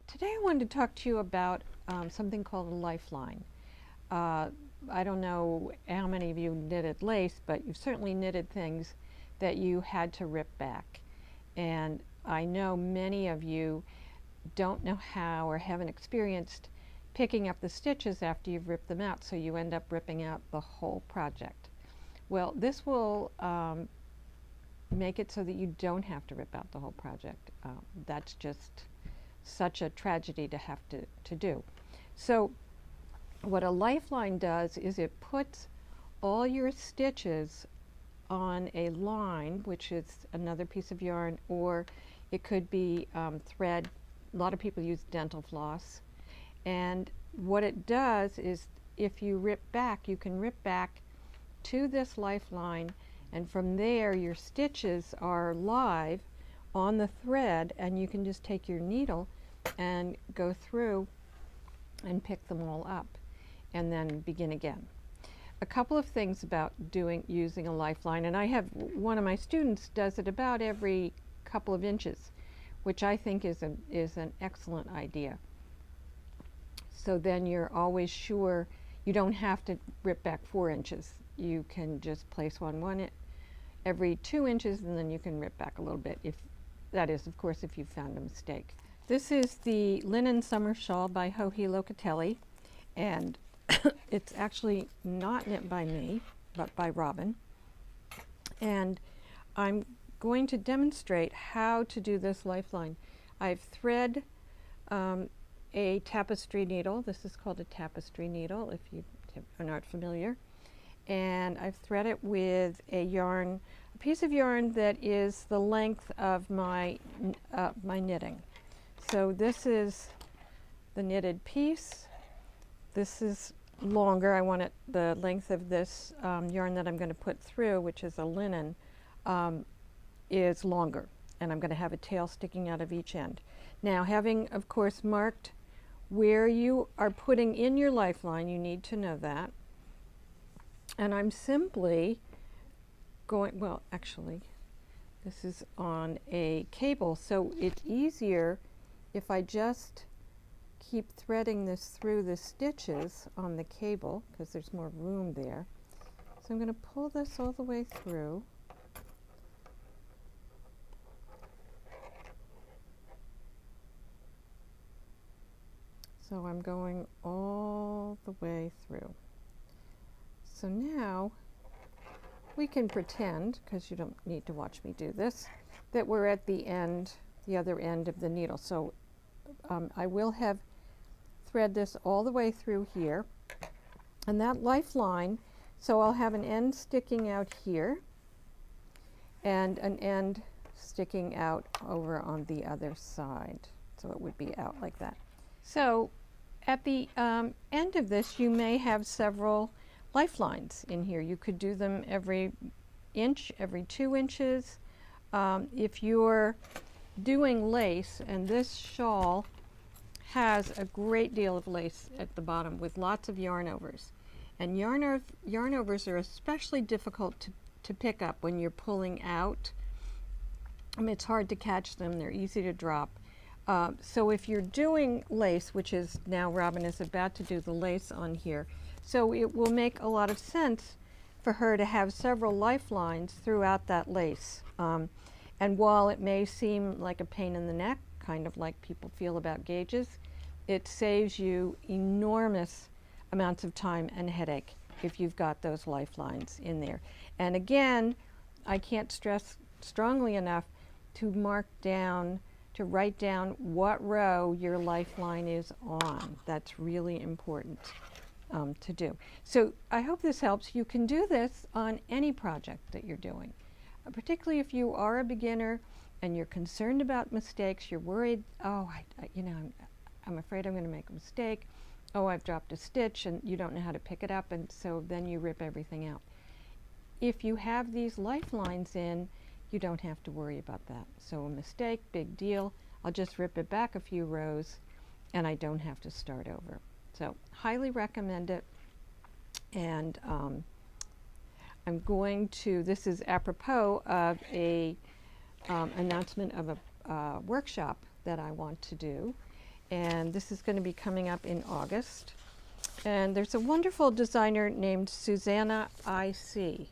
Today I wanted to talk to you about something called a lifeline. I don't know how many of you knitted lace, but you've certainly knitted things that you had to rip back. And I know many of you don't know how or haven't experienced picking up the stitches after you've ripped them out, so you end up ripping out the whole project. Well, this will make it so that you don't have to rip out the whole project. That's just such a tragedy to have to do. So what a lifeline does is it puts all your stitches on a line, which is another piece of yarn, or it could be thread. A lot of people use dental floss. And what it does is if you rip back, you can rip back to this lifeline, and from there your stitches are live on the thread, and you can just take your needle and go through and pick them all up and then begin again. A couple of things about using a lifeline, and I have one of my students does it about every couple of inches, which I think is an excellent idea. So then you're always sure you don't have to rip back 4 inches. You can just place one every 2 inches, and then you can rip back a little bit, if that is, of course, if you found a mistake. This is the Linen Summer Shawl by Joji Locatelli, and it's actually not knit by me, but by Robin. And I'm going to demonstrate how to do this lifeline. I've thread a tapestry needle. This is called a tapestry needle, if you are not familiar. And I've threaded it with a piece of yarn that is the length of my knitting. So this is the knitted piece. This is longer. I want it the length of this yarn that I'm going to put through, which is a linen, is longer, and I'm going to have a tail sticking out of each end. Now, having of course marked where you are putting in your lifeline, you need to know that. And I'm simply going, well, actually, this is on a cable, so it's easier if I just keep threading this through the stitches on the cable, because there's more room there. So I'm going to pull this all the way through. So I'm going all the way through. So now we can pretend, because you don't need to watch me do this, that we're at the other end of the needle. So I will have thread this all the way through here, and that lifeline, so I'll have an end sticking out here and an end sticking out over on the other side. So it would be out like that. So at the end of this, you may have several lifelines in here. You could do them every inch, every 2 inches. If you're doing lace, and this shawl has a great deal of lace at the bottom with lots of yarn overs. And yarn overs are especially difficult to pick up when you're pulling out. I mean, it's hard to catch them, they're easy to drop. So if you're doing lace, which is now Robin is about to do the lace on here, so it will make a lot of sense for her to have several lifelines throughout that lace. And while it may seem like a pain in the neck, kind of like people feel about gauges, it saves you enormous amounts of time and headache if you've got those lifelines in there. And again, I can't stress strongly enough to write down what row your lifeline is on. That's really important to do. So I hope this helps. You can do this on any project that you're doing, particularly if you are a beginner and you're concerned about mistakes. You're worried, oh, I'm afraid I'm going to make a mistake. Oh, I've dropped a stitch, and you don't know how to pick it up, and so then you rip everything out. If you have these lifelines in, you don't have to worry about that. So a mistake, big deal. I'll just rip it back a few rows, and I don't have to start over. So highly recommend it. And I'm going to, this is apropos of a announcement of a workshop that I want to do. and this is going to be coming up in August. And there's a wonderful designer named Susanna I.C.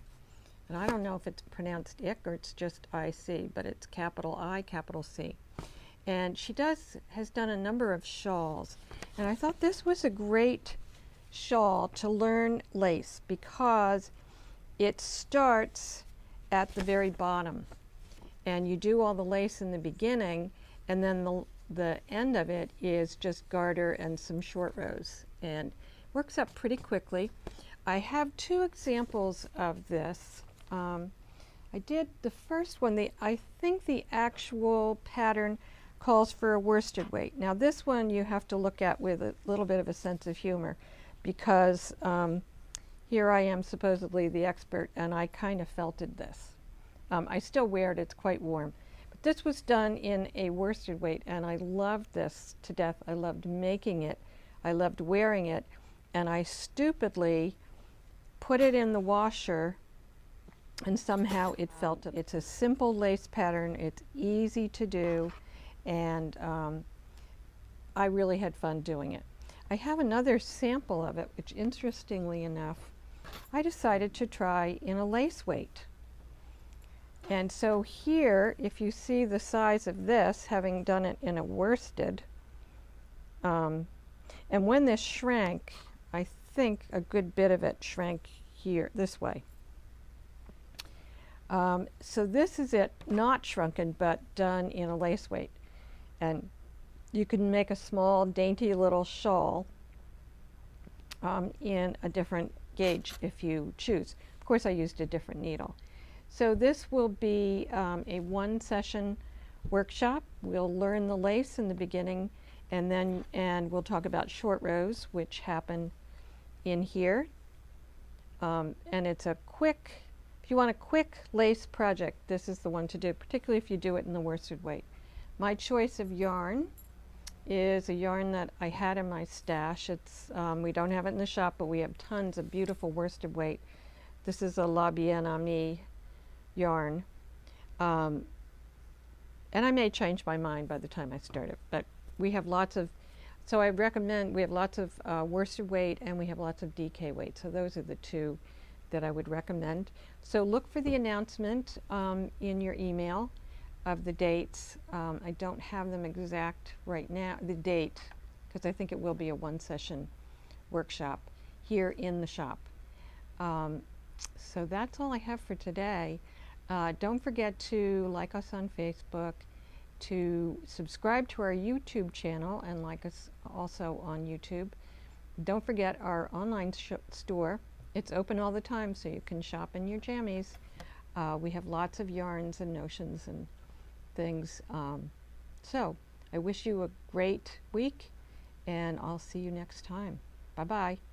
And I don't know if it's pronounced Ick or it's just I.C., but it's capital I, capital C. And she has done a number of shawls. And I thought this was a great shawl to learn lace because it starts at the very bottom. And you do all the lace in the beginning, and then the end of it is just garter and some short rows. And works up pretty quickly. I have two examples of this. I did the first one. I think the actual pattern calls for a worsted weight. Now this one you have to look at with a little bit of a sense of humor because here I am supposedly the expert and I kind of felted this. I still wear it, it's quite warm. But this was done in a worsted weight and I loved this to death. I loved making it, I loved wearing it, and I stupidly put it in the washer and somehow it felted. It's a simple lace pattern, it's easy to do, and I really had fun doing it. I have another sample of it, which interestingly enough, I decided to try in a lace weight. And so here, if you see the size of this, having done it in a worsted, and when this shrank, I think a good bit of it shrank here, this way. So this is it, not shrunken, but done in a lace weight. And you can make a small, dainty little shawl in a different gauge if you choose. Of course, I used a different needle. So this will be a one-session workshop. We'll learn the lace in the beginning, and we'll talk about short rows, which happen in here. And it's a quick, if you want a quick lace project, this is the one to do, particularly if you do it in the worsted weight. My choice of yarn is a yarn that I had in my stash. It's we don't have it in the shop, but we have tons of beautiful worsted weight. This is a La Bien Amie yarn. And I may change my mind by the time I start it, but we have lots of, so I recommend, we have lots of worsted weight and we have lots of DK weight. So those are the two that I would recommend. So look for the announcement in your email of the dates. I don't have them exact right now, the date, because I think it will be a one-session workshop here in the shop. So that's all I have for today. Don't forget to like us on Facebook, to subscribe to our YouTube channel and like us also on YouTube. Don't forget our online store. It's open all the time so you can shop in your jammies. We have lots of yarns and notions and things. So I wish you a great week and I'll see you next time. Bye-bye.